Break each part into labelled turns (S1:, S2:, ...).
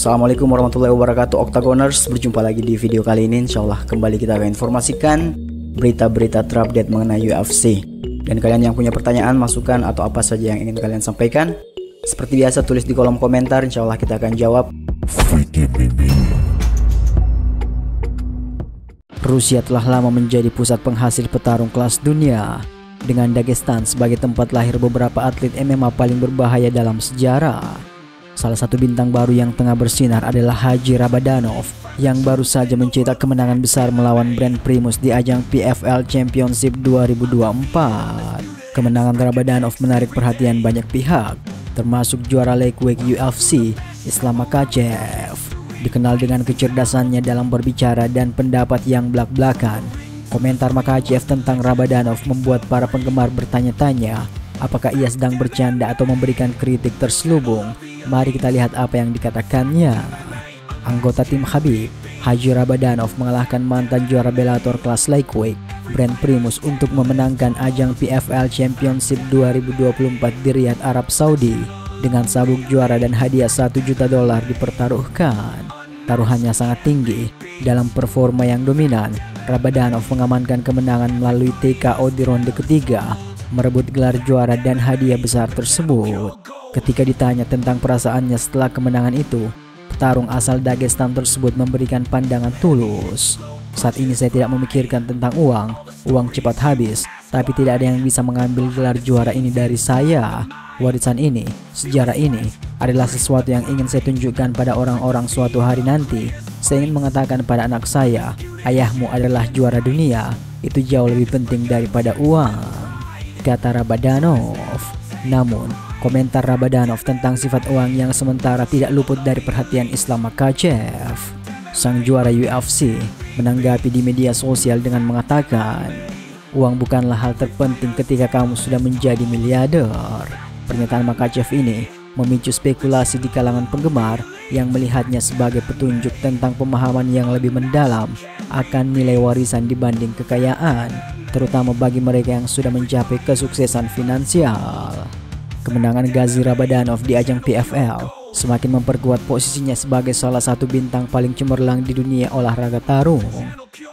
S1: Assalamualaikum warahmatullahi wabarakatuh, Octagoners. Berjumpa lagi di video kali ini. Insyaallah kembali kita akan informasikan berita-berita terupdate mengenai UFC. Dan kalian yang punya pertanyaan, masukan, atau apa saja yang ingin kalian sampaikan, seperti biasa tulis di kolom komentar. Insyaallah kita akan jawab. Rusia telah lama menjadi pusat penghasil petarung kelas dunia, dengan Dagestan sebagai tempat lahir beberapa atlet MMA paling berbahaya dalam sejarah. Salah satu bintang baru yang tengah bersinar adalah Haji Rabadanov, yang baru saja mencetak kemenangan besar melawan Brent Primus di ajang PFL Championship 2024. Kemenangan Rabadanov menarik perhatian banyak pihak, termasuk juara lightweight UFC Islam Makhachev. Dikenal dengan kecerdasannya dalam berbicara dan pendapat yang belak-belakan, komentar Makhachev tentang Rabadanov membuat para penggemar bertanya-tanya, apakah ia sedang bercanda atau memberikan kritik terselubung? Mari kita lihat apa yang dikatakannya. Anggota tim Khabib, Haji Rabadanov mengalahkan mantan juara Bellator kelas lightweight Brent Primus untuk memenangkan ajang PFL Championship 2024 di Riyadh, Arab Saudi dengan sabuk juara dan hadiah $1 juta dipertaruhkan. Taruhannya sangat tinggi. Dalam performa yang dominan, Rabadanov mengamankan kemenangan melalui TKO di ronde ketiga, merebut gelar juara dan hadiah besar tersebut. Ketika ditanya tentang perasaannya setelah kemenangan itu, petarung asal Dagestan tersebut memberikan pandangan tulus. Saat ini saya tidak memikirkan tentang uang cepat habis, tapi tidak ada yang bisa mengambil gelar juara ini dari saya. Warisan ini, sejarah ini, adalah sesuatu yang ingin saya tunjukkan pada orang-orang suatu hari nanti. Saya ingin mengatakan pada anak saya, ayahmu adalah juara dunia, itu jauh lebih penting daripada uang, kata Rabadanov. Namun, komentar Rabadanov tentang sifat uang yang sementara tidak luput dari perhatian Islam Makhachev. Sang juara UFC menanggapi di media sosial dengan mengatakan, uang bukanlah hal terpenting ketika kamu sudah menjadi miliarder. Pernyataan Makhachev ini memicu spekulasi di kalangan penggemar yang melihatnya sebagai petunjuk tentang pemahaman yang lebih mendalam akan nilai warisan dibanding kekayaan, terutama bagi mereka yang sudah mencapai kesuksesan finansial. Kemenangan Ghazi Rabadanov di ajang PFL semakin memperkuat posisinya sebagai salah satu bintang paling cemerlang di dunia olahraga tarung.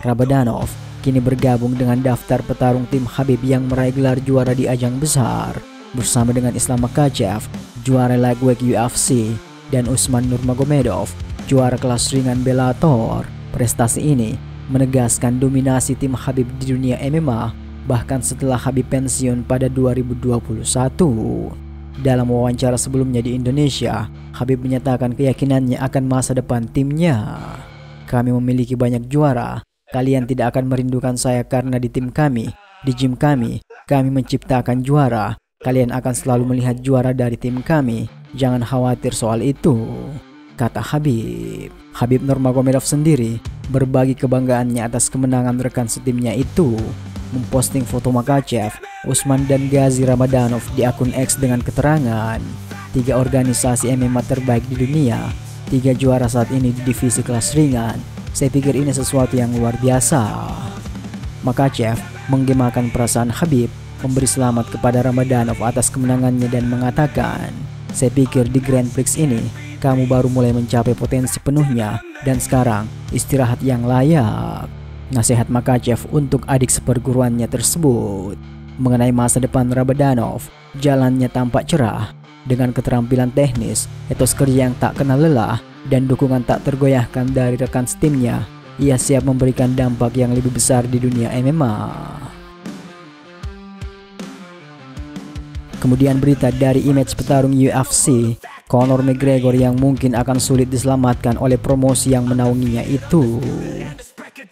S1: Rabadanov kini bergabung dengan daftar petarung tim Khabib yang meraih gelar juara di ajang besar, bersama dengan Islam Makhachev, juara lightweight UFC, dan Usman Nurmagomedov, juara kelas ringan Bellator. Prestasi ini menegaskan dominasi tim Khabib di dunia MMA, bahkan setelah Khabib pensiun pada 2021. Dalam wawancara sebelumnya di Indonesia, Khabib menyatakan keyakinannya akan masa depan timnya. Kami memiliki banyak juara. Kalian tidak akan merindukan saya karena di tim kami, di gym kami menciptakan juara. Kalian akan selalu melihat juara dari tim kami. Jangan khawatir soal itu, kata Khabib. Khabib Nurmagomedov sendiri berbagi kebanggaannya atas kemenangan rekan setimnya itu, memposting foto Makhachev, Usman, dan Ghazi Rabadanov di akun X dengan keterangan, 3 organisasi MMA terbaik di dunia, 3 juara saat ini di divisi kelas ringan. Saya pikir ini sesuatu yang luar biasa. Makhachev menggemakan perasaan Khabib, memberi selamat kepada Rabadanov atas kemenangannya dan mengatakan, saya pikir di Grand Prix ini kamu baru mulai mencapai potensi penuhnya dan sekarang istirahat yang layak. Nasihat Makhachev untuk adik seperguruannya tersebut. Mengenai masa depan Rabadanov, jalannya tampak cerah. Dengan keterampilan teknis, etos kerja yang tak kenal lelah, dan dukungan tak tergoyahkan dari rekan setimnya, ia siap memberikan dampak yang lebih besar di dunia MMA. Kemudian berita dari image petarung UFC, Conor McGregor yang mungkin akan sulit diselamatkan oleh promosi yang menaunginya itu.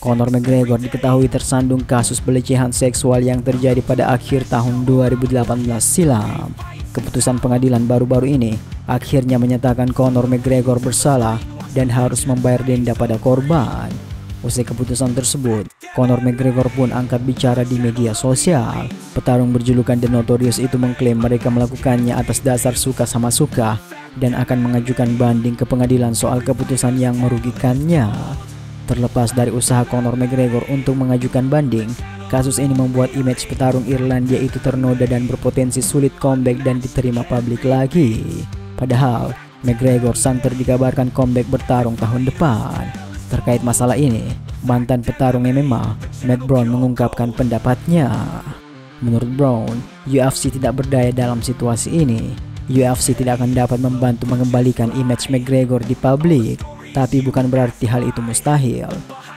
S1: Conor McGregor diketahui tersandung kasus pelecehan seksual yang terjadi pada akhir tahun 2018 silam. Keputusan pengadilan baru-baru ini akhirnya menyatakan Conor McGregor bersalah dan harus membayar denda pada korban. Usai keputusan tersebut, Conor McGregor pun angkat bicara di media sosial. Petarung berjulukan The Notorious itu mengklaim mereka melakukannya atas dasar suka sama suka dan akan mengajukan banding ke pengadilan soal keputusan yang merugikannya. Terlepas dari usaha Conor McGregor untuk mengajukan banding, kasus ini membuat image petarung Irlandia itu ternoda dan berpotensi sulit comeback dan diterima publik lagi. Padahal, McGregor santer dikabarkan comeback bertarung tahun depan. Terkait masalah ini, mantan petarung MMA Matt Brown mengungkapkan pendapatnya. Menurut Brown, UFC tidak berdaya dalam situasi ini. UFC tidak akan dapat membantu mengembalikan image McGregor di publik, tapi bukan berarti hal itu mustahil.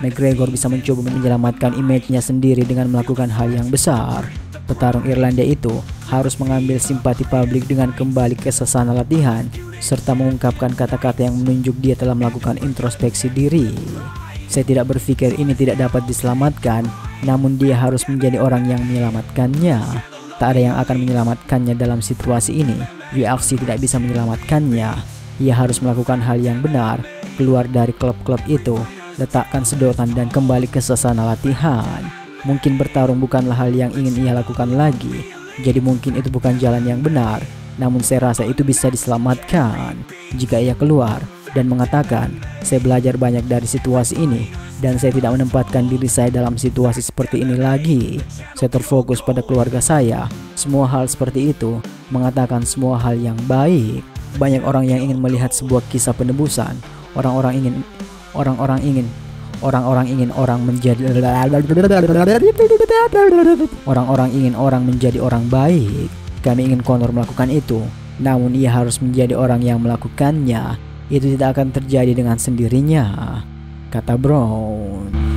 S1: McGregor bisa mencoba menyelamatkan image-nya sendiri dengan melakukan hal yang besar. Petarung Irlandia itu harus mengambil simpati publik dengan kembali ke sasana latihan, serta mengungkapkan kata-kata yang menunjuk dia telah melakukan introspeksi diri. Saya tidak berpikir ini tidak dapat diselamatkan, namun dia harus menjadi orang yang menyelamatkannya. Tak ada yang akan menyelamatkannya dalam situasi ini. UFC tidak bisa menyelamatkannya. Ia harus melakukan hal yang benar, keluar dari klub-klub itu, letakkan sedotan dan kembali ke sasana latihan. Mungkin bertarung bukanlah hal yang ingin ia lakukan lagi, jadi mungkin itu bukan jalan yang benar. Namun saya rasa itu bisa diselamatkan jika ia keluar dan mengatakan, saya belajar banyak dari situasi ini dan saya tidak menempatkan diri saya dalam situasi seperti ini lagi. Saya terfokus pada keluarga saya. Semua hal seperti itu mengatakan semua hal yang baik. Banyak orang yang ingin melihat sebuah kisah penebusan. Orang ingin orang menjadi orang baik. Kami ingin Conor melakukan itu, namun ia harus menjadi orang yang melakukannya. Itu tidak akan terjadi dengan sendirinya, kata Brown.